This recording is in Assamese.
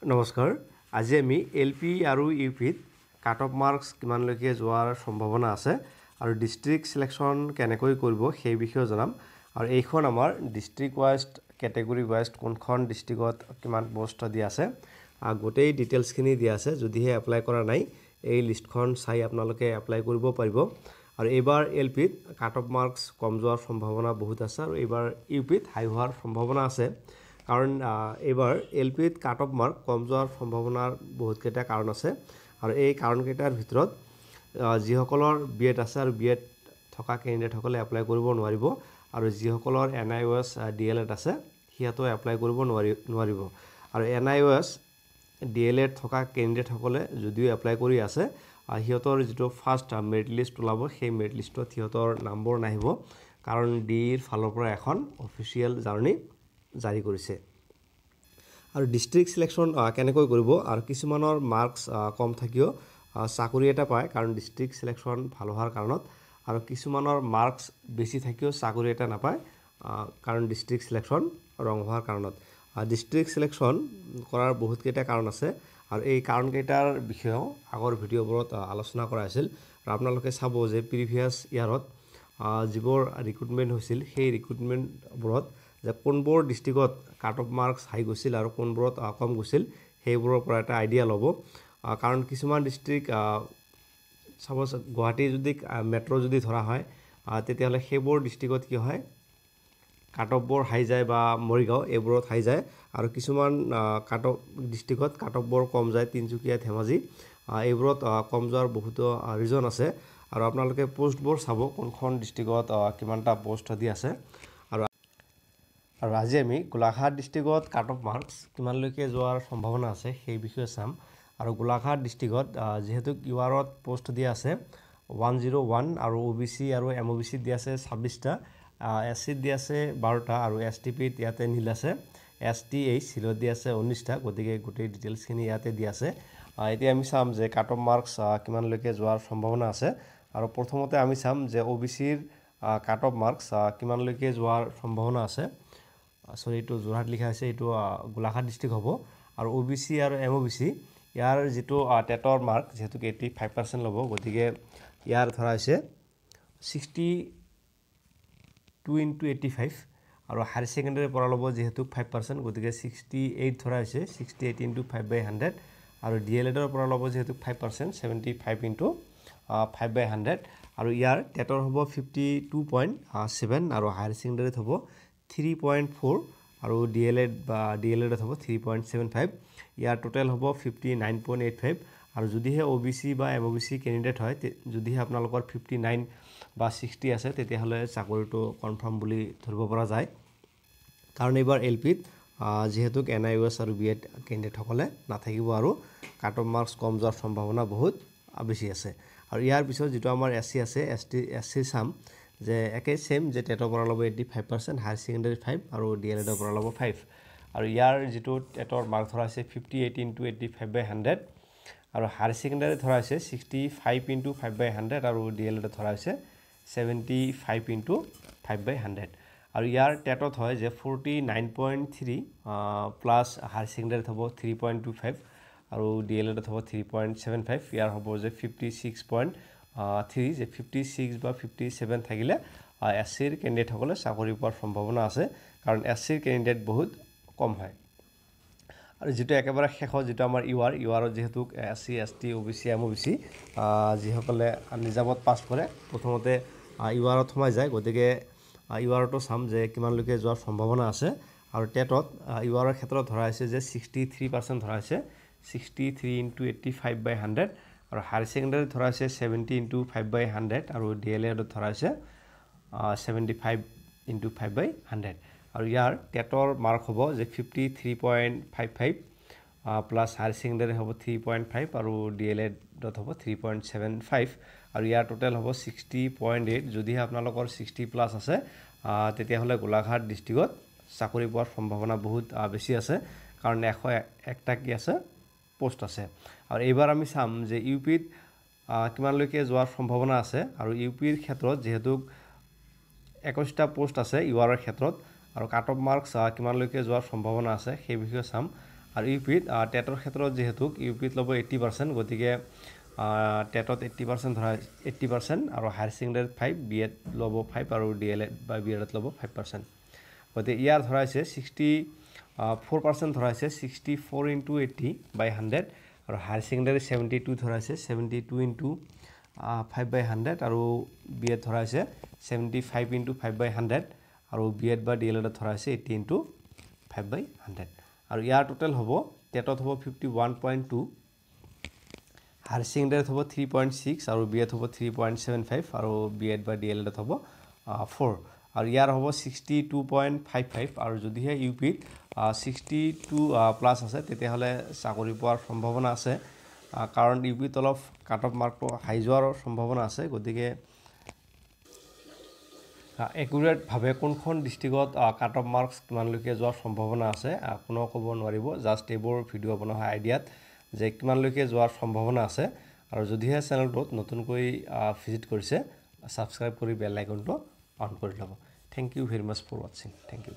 নমস্কাৰ আজি আমি এলপি আৰু ইউপিত কাট অফ মাৰ্কস কিমানলৈকে যোৱাৰ সম্ভাৱনা আছে আৰু ডিস্ট্ৰিক্ট সিলেকশন কেনেকৈ কৰিব সেই বিষয়ে জনাম আৰু এইখন আমাৰ ডিস্ট্ৰিক্ট ওয়াইজ ক্যাটেগৰি ওয়াইজ কোনখন ডিস্ট্ৰিক্টত কিমান পোষ্ট দিয়া আছে গোটেই ডিটেইলছখিনি দিয়া আছে যদিহে এপ্লাই কৰা নাই এই লিষ্টখন চাই আপোনালোকে এপ্লাই কৰিব পাৰিব আৰু এইবাৰ এলপিত কাট অফ মাৰ্কস কম যোৱাৰ সম্ভাৱনা বহুত আছে আৰু এইবাৰ ইউপিত হাই হোৱাৰ সম্ভাৱনা আছে কাৰণ এইবাৰ এলপিত কাট অফ মাৰ্ক কম যোৱাৰ সম্ভাৱনাৰ বহুত কেইটা কাৰণ আছে আৰু এই কাৰণকেইটাৰ ভিতৰত যিসকলৰ বিএড আছে আৰু বিএড থকা ক্যান্ডিডেটসকলে এপ্লাই কৰিব নোৱাৰিব আৰু যিসকলৰ এনআইওএছ ডিএলএড আছে হিয়াতো এপ্লাই কৰিব নোৱাৰিব আৰু এনআইওএছ ডিএলএড থকা ক্যান্ডিডেটসকলে যদিও এপ্লাই কৰি আছে হিয়তৰ যেটো ফাৰ্স্ট মেৰিট লিষ্ট ওলাব সেই মেৰিট লিষ্টত হিয়তৰ নম্বৰ নাহিব কাৰণ ডিৰ ফালৰ পৰা এখন অফিচিয়েল জাৰ্নি জাৰি কৰিছে আৰু ডিস্ট্ৰিক্ট সিলেকশন কেনেকৈ কৰিব আৰু কিছুমানৰ মাৰ্কস কম থাকিও চাকৰি এটা পায় কাৰণ ডিস্ট্ৰিক্ট সিলেকশন ভাল হোৱাৰ কাৰণত আৰু কিছুমানৰ মাৰ্কস বেছি থাকিও চাকৰি এটা নাপায় কাৰণ ডিস্ট্ৰিক্ট সিলেকশন ৰং হোৱাৰ কাৰণত ডিস্ট্ৰিক্ট সিলেকশন কৰাৰ বহুত কেইটা কাৰণ আছে আৰু এই কাৰণ কেইটাৰ বিষয়েও আগৰ ভিডিঅ'বোৰত আলোচনা কৰা আছিল আৰু আপোনালোকে চাব যে প্ৰিভিয়াস ইয়াৰত যিবোৰ ৰিক্ৰুটমেন্ট হৈছিল সেই ৰিক্ৰুটমেন্টবোৰত যে কোনবোৰ ডিস্ট্ৰিক্টত কাট অফ মাৰ্কস হাই গৈছিল আৰু কোনবোৰত কম গৈছিল সেইবোৰৰ পৰা এটা আইডিয়া ল'ব কাৰণ কিছুমান ডিস্ট্ৰিক্ট সাপোজ গুৱাহাটী যদি মেট্ৰো যদি ধৰা হয় তেতিয়াহলে সেইবোৰ ডিস্ট্ৰিক্টত কি হয় কাট অফবোৰ হাই যায় বা মৰিগাঁও এইবোৰত হাই যায় আৰু কিছুমান কাট অফ ডিস্ট্ৰিক্টত কাট অফবোৰ কম যায় তিনচুকীয়া ধেমাজি এইবোৰত কম যোৱাৰ বহুত ৰিজন আছে আৰু আপোনালোকে পোষ্টবোৰ চাব কোনখন ডিস্ট্ৰিক্টত কিমানটা পোষ্ট দি আছে আৰু আজি আমি গোলাঘাট ডিস্ট্ৰিক্টত কাট অফ মাৰ্কস কিমানলৈকে যোৱাৰ সম্ভাৱনা আছে সেই বিষয়ে চাম আৰু গোলাঘাট ডিস্ট্ৰিক্টত যেহেতু কিউআৰত পোষ্ট দিয়া আছে 101 আৰু ওবিসি আৰু এমওবিসি দিয়া আছে 26টা এসসি দিয়া আছে 12টা আৰু এসটিপিত ইয়াতে নীল আছে এসটিএইচ সিলত দিয়া আছে 19টা গতিকে গোটেই ডিটেইলছখিনি ইয়াতে দিয়া আছে এতিয়া আমি চাম যে কাট অফ মাৰ্কস কিমানলৈকে যোৱাৰ সম্ভাৱনা আছে আৰু প্ৰথমতে আমি চাম যে ওবিসিৰ কাট অফ মাৰ্কস কিমানলৈকে যোৱাৰ সম্ভাৱনা আছে সৰি এটো যোৰহাট লিখা আছে এটো গোলাঘাট ডিস্ট্ৰিক্ট হ'ব আৰু ওবিসি আৰু এমওবিসি ইয়াৰ যেটো টেটৰ মাৰ্ক যেহেতু 85% ল'ব গতিকে ইয়াৰ ধৰা হৈছে 62 into 85 আৰু হাই সেকেন্ডাৰী পৰা ল'ব যেহেতু 5% গতিকে 68 ধৰা হৈছে 68 into 5/100 আৰু ডিএলএডৰ পৰা ল'ব যেহেতু 5% 75 into 5/100 আৰু ইয়াৰ টেটৰ হ'ব 52.7 আৰু হাই সেকেন্ডাৰীত হ'ব 3.4 আৰু ডিএলএড বা ডিএলএডত হ'ব 3.75 ইয়াৰ টোটাল হ'ব 59.85 আৰু যদিহে ওবিসি বা এমওবিসি ক্যান্ডিডেট হয় যদিহে আপোনালোকৰ 59 বা 60 আছে তেতিয়াহলে চাকৰিটো কনফাৰ্ম বুলি ধৰিব পৰা যায় কাৰণ এইবাৰ এলপিত যেহেতু এনআইওএস আৰু বিএড ক্যান্ডিডেট সকলে নাথাকিব আৰু কাট অফ মাৰ্কস কম যোৱাৰ সম্ভাৱনা বহুত বেছি আছে আৰু ইয়াৰ পিছত যেটো আমাৰ এসসি আছে এসসি সাম যে একে সেম যে টেটৰ পৰা ল'ব 85% হাই সেকেন্ডাৰী 5 আৰু ডিএলএডৰ পৰা ল'ব 5 আৰু ইয়াৰ যেটো টেটৰ মাৰ্ক ধৰা আছে 58 into 85/100 আৰু হাই সেকেন্ডাৰী ধৰা আছে 65 into 5/100 আৰু ডিএলএড ধৰা আছে 75 into 5/100 আৰু ইয়াৰ টেটত হয় যে 49.3 প্লাস হাই সেকেন্ডাৰী হ'ব 3.25 আৰু ডিএলএড হ'ব 3.75 ইয়াৰ হ'ব যে 56.3 যে 56 বা 57 থাকিলে এসসিৰ ক্যান্ডিডেট সকলে চাকৰি পোৱাৰ সম্ভাৱনা আছে কাৰণ এসসিৰ ক্যান্ডিডেট বহুত কম হয় আৰু যেটো একেবাৰে শেষত যেটো আমাৰ ইউআৰত যেহেতু এসসি এসটি ওবিসি এমওবিসি যিসকলে নিজামত পাস কৰে প্ৰথমতে ইউআৰত সোমাই যায় গতিকে ইউআৰটো চাম যে কিমানলৈকে যোৱাৰ সম্ভাৱনা আছে আৰু টেটত ইউআৰৰ ক্ষেত্ৰত ধৰা হৈছে যে 63% ধৰা হৈছে 63 into 85/100 আৰু হাই সেকেন্ডাৰী ধৰা হৈছে 70 into 5/100 আৰু ডিএলএড ধৰা হৈছে 75 into 5/100 আৰু ইয়াৰ টেটৰ মাৰ্ক হ'ব যে 53.55 প্লাস হাই সেকেন্ডাৰী হ'ব 3.5 আৰু ডিএলএডত হ'ব 3.75 আৰু ইয়াৰ টোটাল হ'ব 60.8 যদি আপোনালোকৰ 60 প্লাস আছে তেতিয়াহলে গোলাঘাট ডিস্ট্ৰিক্টত চাকৰি পোৱাৰ সম্ভাৱনা বহুত বেছি আছে কাৰণ 101টা কি আছে পোষ্ট আছে আৰু এইবাৰ আমি চাম যে ইউপিত কিমানলৈকে যোৱাৰ সম্ভাৱনা আছে আৰু ইউপিৰ ক্ষেত্ৰত যেহেতু 21টা পোষ্ট আছে ইউআৰৰ ক্ষেত্ৰত আৰু কাট অফ মাৰ্কস কিমানলৈকে যোৱাৰ সম্ভাৱনা আছে সেই বিষয়ে চাম আৰু ইউপিত টেটৰ ক্ষেত্ৰত যেহেতু ইউপিত ল'ব 80%, গতিকে টেটত 80% ধৰা 80% আৰু হায়াৰ ছেকেণ্ডাৰীত 5, বিএড ল'ব 5 আৰু ডিএলএড বা বিএডত ল'ব 5%। গতিকে ইয়াৰ ধৰা হৈছে 64% ধৰা হৈছে 64 × 80/100 আৰু হায়াৰ ছেকেণ্ডাৰী 72 ধৰা হৈছে 72 × 5/100 আৰু বিএড ধৰা হৈছে 75 × 5/100 আৰু বিএড বা ডিএলএডত ধৰা হৈছে 80 × 5/100 আৰু ইয়াৰ টোটেল হ'ব টেটত হ'ব 51.2, হায়াৰ ছেকেণ্ডাৰীত হ'ব 3.6 আৰু বিএড হ'ব 3.75 আৰু বিএড বা ডিএলএডত হ'ব 4 আৰু ইয়াৰ হ'ব 62.55 আৰু যদিহে ইউপিত 62+ আছে তেতিয়াহ'লে চাকৰি পোৱাৰ সম্ভাৱনা আছে, কাৰণ ইউপিত অলপ কাট অফ মাৰ্কটো হাই যোৱাৰ সম্ভাৱনা আছে। গতিকে একুৰেটভাৱে কোনখন ডিষ্ট্ৰিক্টত কাট অফ মাৰ্কছ কিমানলৈকে যোৱাৰ সম্ভাৱনা আছে কোনেও ক'ব নোৱাৰিব। জাষ্ট এইবোৰ ভিডিঅ' বনোৱা হয় আইডিয়াত যে কিমানলৈকে যোৱাৰ সম্ভাৱনা আছে। আৰু যদিহে চেনেলটোত নতুনকৈ ভিজিট কৰিছে ছাবস্ক্ৰাইব কৰি বেল আইকনটো অন কৰি ল'ব। Thank you very much for ৱাটছিং। Thank U.